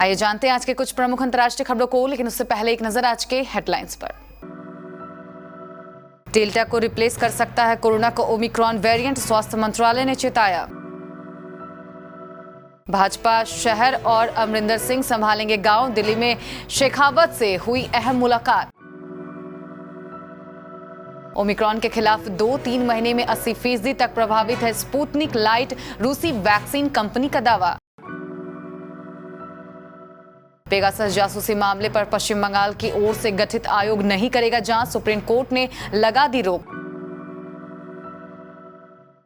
आइए जानते हैं आज के कुछ प्रमुख अंतर्राष्ट्रीय खबरों को, लेकिन उससे पहले एक नजर आज के हेडलाइंस पर। डेल्टा को रिप्लेस कर सकता है कोरोना का ओमिक्रॉन वेरिएंट, स्वास्थ्य मंत्रालय ने चेताया। भाजपा शहर और अमरिंदर सिंह संभालेंगे गांव, दिल्ली में शेखावत से हुई अहम मुलाकात। ओमिक्रॉन के खिलाफ 2-3 महीने में 80% तक प्रभावित है स्पुतनिक लाइट, रूसी वैक्सीन कंपनी का दावा। पेगासस जासूसी मामले पर पश्चिम बंगाल की ओर से गठित आयोग नहीं करेगा जांच, सुप्रीम कोर्ट ने लगा दी रोक।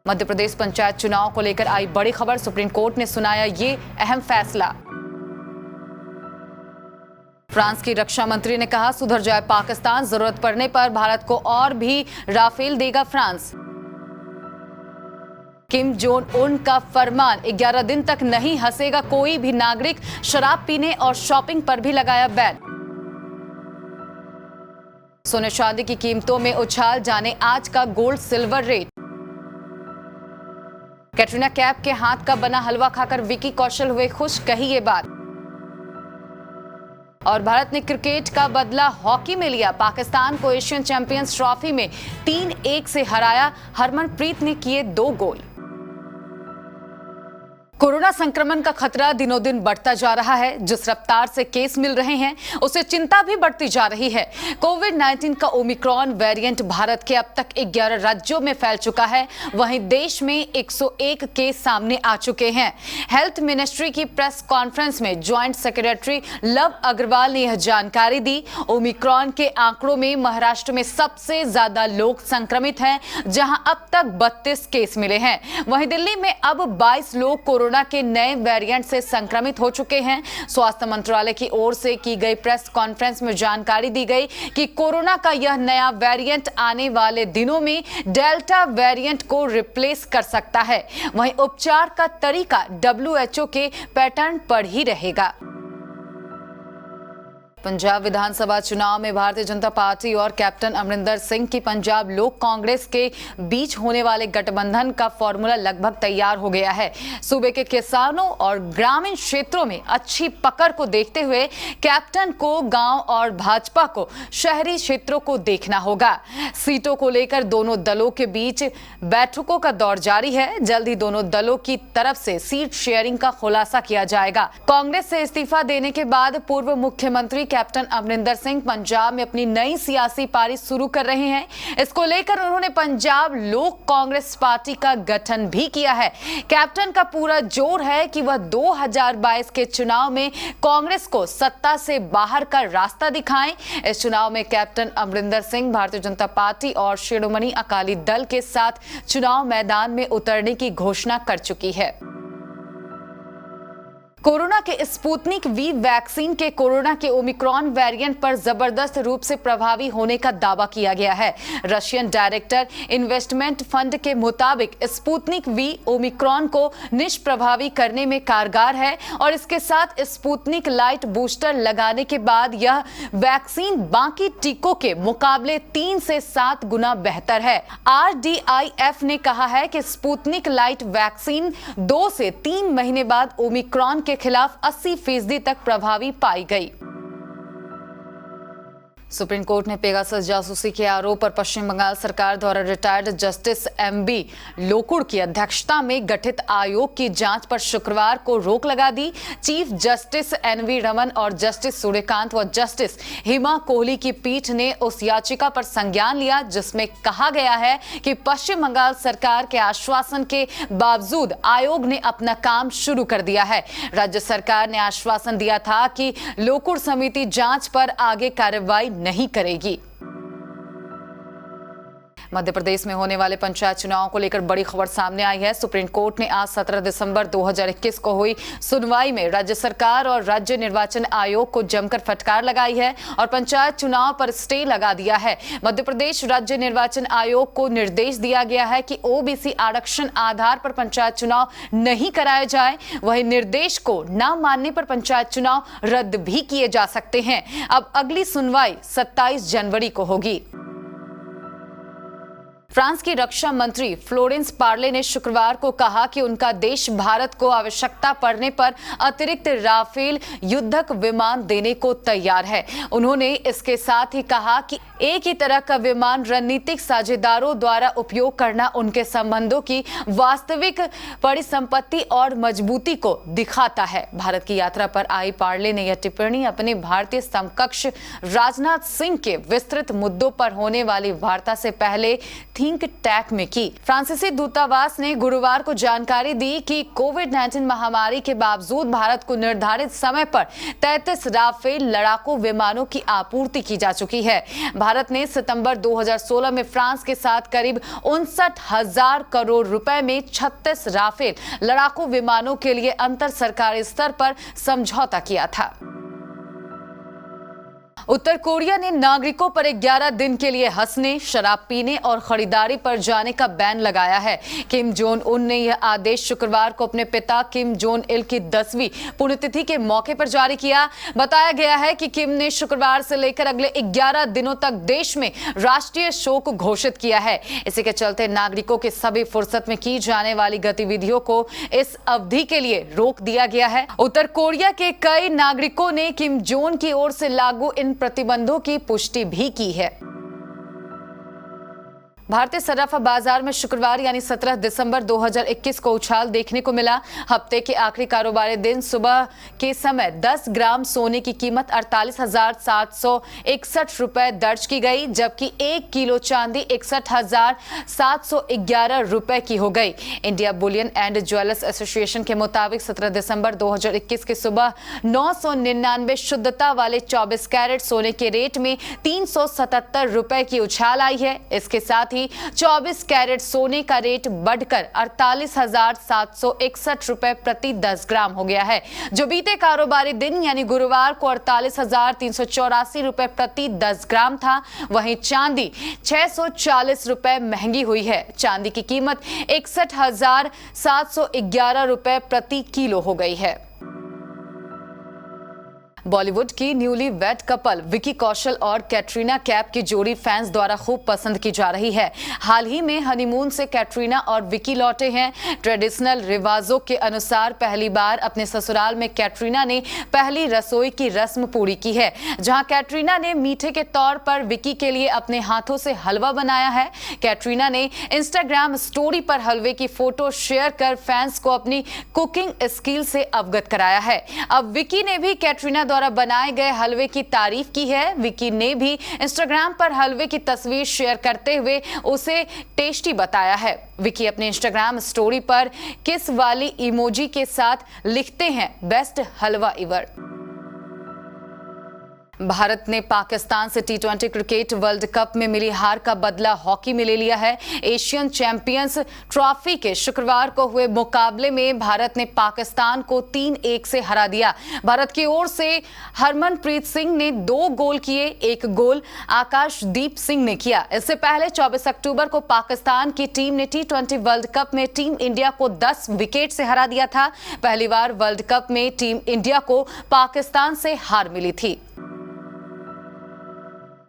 मध्य प्रदेश पंचायत चुनाव को लेकर आई बड़ी खबर, सुप्रीम कोर्ट ने सुनाया ये अहम फैसला। फ्रांस की रक्षा मंत्री ने कहा सुधर जाए पाकिस्तान, जरूरत पड़ने पर भारत को और भी राफेल देगा फ्रांस। किम जोंग उन का फरमान, 11 दिन तक नहीं हंसेगा कोई भी नागरिक, शराब पीने और शॉपिंग पर भी लगाया बैन। सोने चांदी की कीमतों में उछाल, जाने आज का gold silver rate. Katrina Kaif के हाथ का बना हलवा खाकर विकी कौशल हुए खुश, कही ये बात। और भारत ने क्रिकेट का बदला हॉकी में लिया, पाकिस्तान को एशियन चैंपियंस ट्रॉफी में 3-1 से हराया, हरमनप्रीत ने किए 2 गोल। कोरोना संक्रमण का खतरा दिनों दिन बढ़ता जा रहा है। जिस रफ्तार से केस मिल रहे हैं उससे चिंता भी बढ़ती जा रही है। कोविड-19 का ओमिक्रॉन वेरिएंट भारत के अब तक 11 राज्यों में फैल चुका है, वहीं देश में 101 केस सामने आ चुके हैं। हेल्थ मिनिस्ट्री की प्रेस कॉन्फ्रेंस में ज्वाइंट सेक्रेटरी लव अग्रवाल ने यह जानकारी दी। ओमिक्रॉन के आंकड़ों में महाराष्ट्र में सबसे ज्यादा लोग संक्रमित हैं, जहां अब तक 32 केस मिले हैं। वहीं दिल्ली में अब 22 लोग कोरोना के नए वेरिएंट से संक्रमित हो चुके हैं। स्वास्थ्य मंत्रालय की ओर से की गई प्रेस कॉन्फ्रेंस में जानकारी दी गई कि कोरोना का यह नया वेरिएंट आने वाले दिनों में डेल्टा वेरिएंट को रिप्लेस कर सकता है। वहीं उपचार का तरीका WHO के पैटर्न पर ही रहेगा। पंजाब विधानसभा चुनाव में भारतीय जनता पार्टी और कैप्टन अमरिंदर सिंह की पंजाब लोक कांग्रेस के बीच होने वाले गठबंधन का फॉर्मूला लगभग तैयार हो गया है। सूबे के किसानों और ग्रामीण क्षेत्रों में अच्छी पकड़ को देखते हुए कैप्टन को गांव और भाजपा को शहरी क्षेत्रों को देखना होगा। सीटों को लेकर दोनों दलों के बीच बैठकों का दौर जारी है। जल्द ही दोनों दलों की तरफ से सीट शेयरिंग का खुलासा किया जाएगा। कांग्रेस से इस्तीफा देने के बाद पूर्व मुख्यमंत्री कैप्टन अमरिंदर सिंह पंजाब में अपनी नई सियासी पारी शुरू कर रहे हैं। इसको लेकर उन्होंने पंजाब लोक कांग्रेस पार्टी का गठन भी किया है। कैप्टन का पूरा जोर है कि वह 2022 के चुनाव में कांग्रेस को सत्ता से बाहर का रास्ता दिखाएं। इस चुनाव में कैप्टन अमरिंदर सिंह भारतीय जनता पार्टी और शिरोमणि अकाली दल के साथ चुनाव मैदान में उतरने की घोषणा कर चुकी है। कोरोना के स्पुतनिक वी वैक्सीन के कोरोना के ओमिक्रॉन वेरिएंट पर जबरदस्त रूप से प्रभावी होने का दावा किया गया है। रशियन डायरेक्टर इन्वेस्टमेंट फंड के मुताबिक स्पुतनिक वी ओमिक्रॉन को निष्प्रभावी करने में कारगर है और इसके साथ स्पुतनिक लाइट बूस्टर लगाने के बाद यह वैक्सीन बाकी टीकों के मुकाबले 3 से 7 गुना बेहतर है। RDIF ने कहा है कि स्पुतनिक लाइट वैक्सीन 2 से 3 महीने बाद ओमिक्रॉन के खिलाफ 80% तक प्रभावी पाई गई। सुप्रीम कोर्ट ने पेगासस जासूसी के आरोप पर पश्चिम बंगाल सरकार द्वारा रिटायर्ड जस्टिस MB लोकुर की अध्यक्षता में गठित आयोग की जांच पर शुक्रवार को रोक लगा दी। चीफ जस्टिस NV रमन और जस्टिस सूर्यकांत व जस्टिस हिमा कोहली की पीठ ने उस याचिका पर संज्ञान लिया जिसमें कहा गया है कि पश्चिम बंगाल सरकार के आश्वासन के बावजूद आयोग ने अपना काम शुरू कर दिया है। राज्य सरकार ने आश्वासन दिया था कि लोकुर समिति जांच पर आगे कार्रवाई नहीं करेगी। मध्य प्रदेश में होने वाले पंचायत चुनाव को लेकर बड़ी खबर सामने आई है। सुप्रीम कोर्ट ने आज 17 दिसंबर 2021 को हुई सुनवाई में राज्य सरकार और राज्य निर्वाचन आयोग को जमकर फटकार लगाई है और पंचायत चुनाव पर स्टे लगा दिया है। मध्य प्रदेश राज्य निर्वाचन आयोग को निर्देश दिया गया है कि OBC आरक्षण आधार पर पंचायत चुनाव नहीं कराए जाए। वहीं निर्देश को न मानने पर पंचायत चुनाव रद्द भी किए जा सकते हैं। अब अगली सुनवाई 27 जनवरी को होगी। फ्रांस की रक्षा मंत्री फ्लोरेंस पार्ले ने शुक्रवार को कहा कि उनका देश भारत को आवश्यकता पड़ने पर अतिरिक्त राफेल युद्धक विमान देने को तैयार है। उन्होंने इसके साथ ही कहा कि एक ही तरह का विमान रणनीतिक साझेदारों द्वारा उपयोग करना उनके संबंधों की वास्तविक परिसंपत्ति और मजबूती को दिखाता है। भारत की यात्रा पर आई पार्ले ने यह टिप्पणी अपने भारतीय समकक्ष राजनाथ सिंह के विस्तृत मुद्दों पर होने वाली वार्ता से पहले थिंक टैंक में की। फ्रांसीसी दूतावास ने गुरुवार को जानकारी दी कि कोविड-19 महामारी के बावजूद भारत को निर्धारित समय पर 33 राफेल लड़ाकू विमानों की आपूर्ति की जा चुकी है। भारत ने सितंबर 2016 में फ्रांस के साथ करीब 59,000 करोड़ रुपए में 36 राफेल लड़ाकू विमानों के लिए अंतर सरकारी स्तर पर समझौता किया था। उत्तर कोरिया ने नागरिकों पर 11 दिन के लिए हंसने, शराब पीने और खरीदारी पर जाने का बैन लगाया है। किम जोंग उन ने यह आदेश शुक्रवार को अपने पिता किम जोंग इल की 10वीं पुण्यतिथि के मौके पर जारी किया। बताया गया है कि किम ने शुक्रवार से लेकर अगले 11 दिनों तक देश में राष्ट्रीय शोक घोषित किया है। इसी के चलते नागरिकों के सभी फुर्सत में की जाने वाली गतिविधियों को इस अवधि के लिए रोक दिया गया है। उत्तर कोरिया के कई नागरिकों ने किम जोंग की ओर से लागू इन प्रतिबंधों की पुष्टि भी की है। भारतीय सराफा बाजार में शुक्रवार यानी 17 दिसंबर 2021 को उछाल देखने को मिला। हफ्ते के आखिरी कारोबारी दिन सुबह के समय 10 ग्राम सोने की कीमत 48,761 रुपए दर्ज की गई, जबकि 1 किलो चांदी 61,711 रुपए की हो गई। India Boolean and jewellers association के मुताबिक 17 दिसंबर 2021 की सुबह 999 शुद्धता वाले 24 कैरेट सोने के रेट में 377 रुपए की उछाल आई है। इसके साथ ही 24 कैरेट सोने का रेट बढ़कर 48,761 रुपए प्रति 10 ग्राम हो गया है, जो बीते कारोबारी दिन यानी गुरुवार को 48,384 रुपए प्रति 10 ग्राम था। वहीं चांदी 640 रुपए महंगी हुई है। चांदी की कीमत 61,711 रुपए प्रति किलो हो गई है। बॉलीवुड की newly wed couple Vicky Kaushal और कैटरीना कैफ की जोड़ी फैंस द्वारा खूब पसंद की जा रही है। हाल ही में हनीमून से कैटरीना और विकी लौटे हैं। ट्रेडिशनल रिवाजों के अनुसार पहली बार अपने ससुराल में कैटरीना ने पहली रसोई की रस्म पूरी की है, जहां कैटरीना ने मीठे के तौर पर विकी के लिए अपने हाथों से हलवा बनाया है। कैटरीना ने इंस्टाग्राम स्टोरी पर हलवे की फोटो शेयर कर फैंस को अपनी कुकिंग स्किल से अवगत कराया है। अब विकी ने भी कैटरीना द्वारा बनाए गए हलवे की तारीफ की है। विकी ने भी इंस्टाग्राम पर हलवे की तस्वीर शेयर करते हुए उसे टेस्टी बताया है। विकी अपने इंस्टाग्राम स्टोरी पर किस वाली इमोजी के साथ लिखते हैं, बेस्ट हलवा एवर। भारत ने पाकिस्तान से T20 क्रिकेट वर्ल्ड कप में मिली हार का बदला हॉकी में ले लिया है। एशियन चैंपियंस ट्रॉफी के शुक्रवार को हुए मुकाबले में भारत ने पाकिस्तान को 3-1 से हरा दिया। भारत की ओर से हरमनप्रीत सिंह ने 2 गोल किए, 1 गोल आकाशदीप सिंह ने किया। इससे पहले 24 अक्टूबर को पाकिस्तान की टीम ने T20 वर्ल्ड कप में टीम इंडिया को 10 विकेट से हरा दिया था। पहली बार वर्ल्ड कप में टीम इंडिया को पाकिस्तान से हार मिली थी।